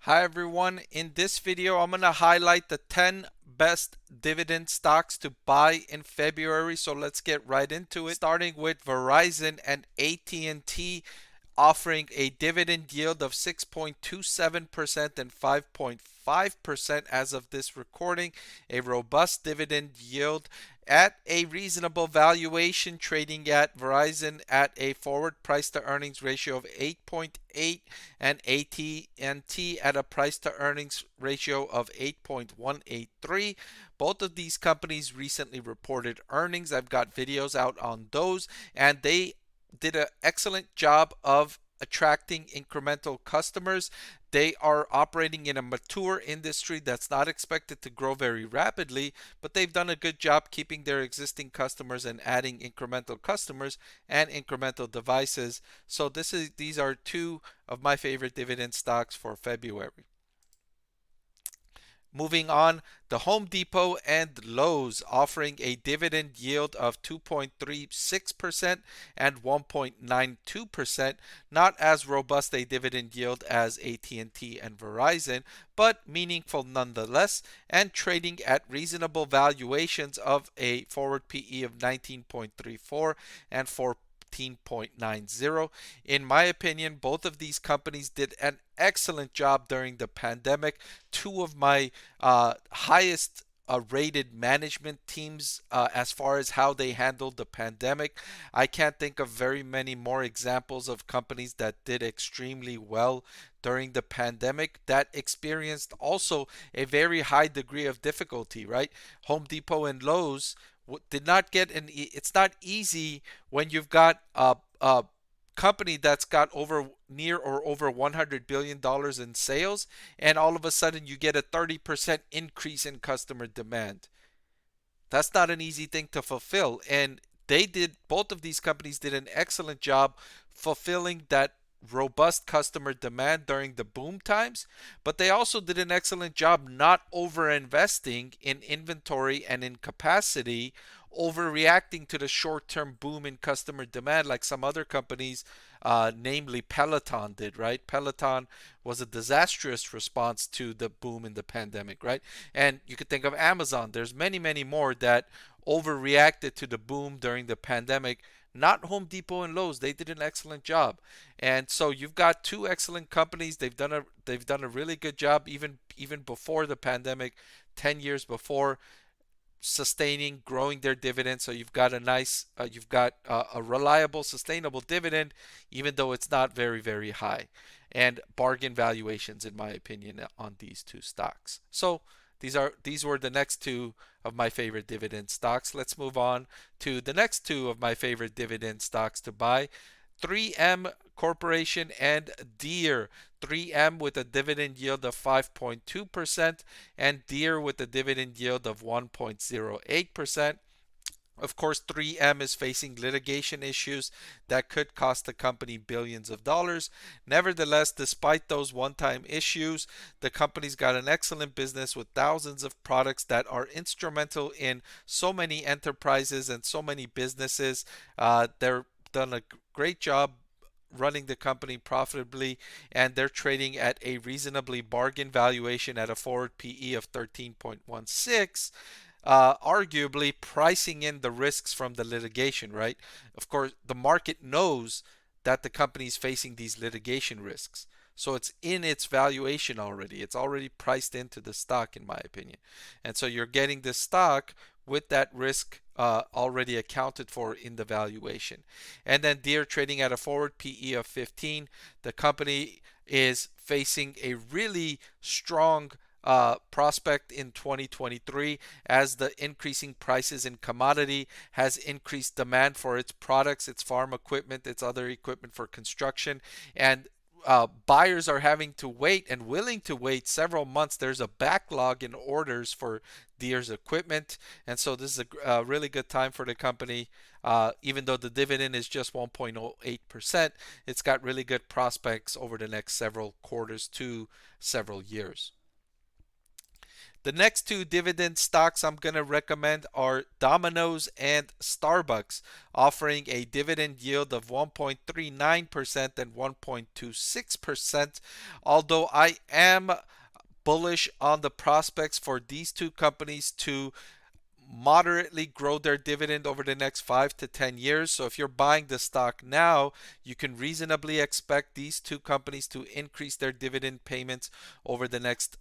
Hi everyone, in this video I'm going to highlight the 10 best dividend stocks to buy in February. So let's get right into it. Starting with Verizon and AT&T offering a dividend yield of 6.27% and 5.5% as of this recording, a robust dividend yield at a reasonable valuation, trading at Verizon at a forward price to earnings ratio of 8.8 and AT&T at a price to earnings ratio of 8.183. Both of these companies recently reported earnings. I've got videos out on those, and they did an excellent job of attracting incremental customers. They are operating in a mature industry that's not expected to grow very rapidly, but they've done a good job keeping their existing customers and adding incremental customers and incremental devices. So these are two of my favorite dividend stocks for February. Moving on, the Home Depot and Lowe's offering a dividend yield of 2.36% and 1.92%, not as robust a dividend yield as AT&T and Verizon, but meaningful nonetheless, and trading at reasonable valuations of a forward PE of 19.34 and 14.90. In my opinion, both of these companies did an excellent job during the pandemic. Two of my highest rated management teams as far as how they handled the pandemic. I can't think of very many more examples of companies that did extremely well during the pandemic that experienced also a very high degree of difficulty, right? Home Depot and Lowe's did not get it's not easy when you've got a company that's got near or over $100 billion in sales, and all of a sudden you get a 30% increase in customer demand. That's not an easy thing to fulfill. And both of these companies did an excellent job fulfilling that robust customer demand during the boom times, but they also did an excellent job not over investing in inventory and in capacity, overreacting to the short term boom in customer demand like some other companies, namely Peloton did, right? Peloton was a disastrous response to the boom in the pandemic, right? And you could think of Amazon. There's many more that overreacted to the boom during the pandemic. Not Home Depot and Lowe's. They did an excellent job. And so you've got two excellent companies. They've done a really good job even before the pandemic, 10 years before, sustaining, growing their dividend. So you've got a reliable, sustainable dividend, even though it's not very high, and bargain valuations, in my opinion, on these two stocks. So these were the next two of my favorite dividend stocks. Let's move on to the next two of my favorite dividend stocks to buy. 3M Corporation and Deere. 3M with a dividend yield of 5.2% and Deere with a dividend yield of 1.08%. Of course, 3M is facing litigation issues that could cost the company billions of dollars. Nevertheless, despite those one-time issues, the company's got an excellent business with thousands of products that are instrumental in so many enterprises and so many businesses. They're done a great job running the company profitably, and they're trading at a reasonably bargain valuation at a forward PE of 13.16, arguably pricing in the risks from the litigation, right? Of course, the market knows that the company is facing these litigation risks. So it's in its valuation already. It's already priced into the stock, in my opinion. And so you're getting the stock with that risk already accounted for in the valuation. And then Deere trading at a forward PE of 15. The company is facing a really strong prospect in 2023 as the increasing prices in commodity has increased demand for its products, its farm equipment, its other equipment for construction, and buyers are having to wait and willing to wait several months. There's a backlog in orders for Deere's equipment, and so this is a really good time for the company. Even though the dividend is just 1.08%, it's got really good prospects over the next several quarters to several years. The next two dividend stocks I'm going to recommend are Domino's and Starbucks, offering a dividend yield of 1.39% and 1.26%. Although I am bullish on the prospects for these two companies to moderately grow their dividend over the next 5 to 10 years. So if you're buying the stock now, you can reasonably expect these two companies to increase their dividend payments over the next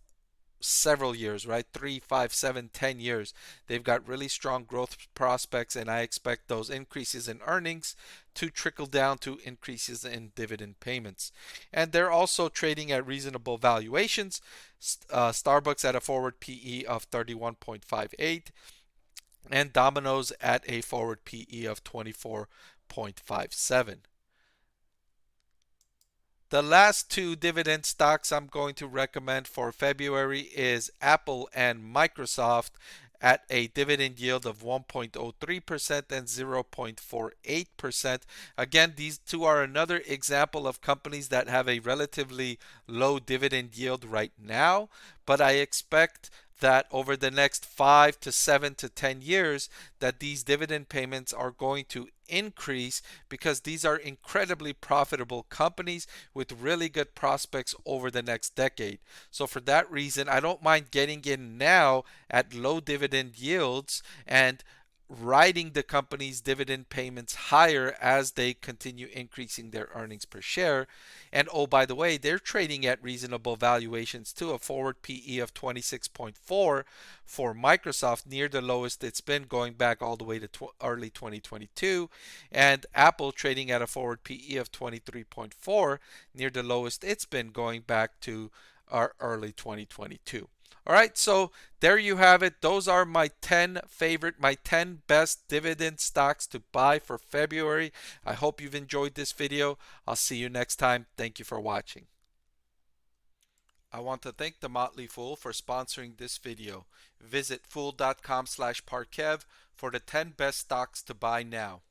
several years, right? 3, 5, 7, 10 years. They've got really strong growth prospects, and I expect those increases in earnings to trickle down to increases in dividend payments. And they're also trading at reasonable valuations. Starbucks at a forward PE of 31.58 and Domino's at a forward PE of 24.57. The last two dividend stocks I'm going to recommend for February is Apple and Microsoft at a dividend yield of 1.03% and 0.48%. Again, these two are another example of companies that have a relatively low dividend yield right now, but I expect that over the next 5 to 7 to 10 years that these dividend payments are going to increase because these are incredibly profitable companies with really good prospects over the next decade. So for that reason, I don't mind getting in now at low dividend yields and riding the company's dividend payments higher as they continue increasing their earnings per share. And oh, by the way, they're trading at reasonable valuations too. A forward PE of 26.4 for Microsoft, near the lowest it's been going back all the way to early 2022. And Apple trading at a forward PE of 23.4, near the lowest it's been going back to early 2022. All right, so there you have it. Those are my 10 best dividend stocks to buy for February. I hope you've enjoyed this video. I'll see you next time. Thank you for watching. I want to thank the Motley Fool for sponsoring this video. Visit fool.com/Parkev for the 10 best stocks to buy now.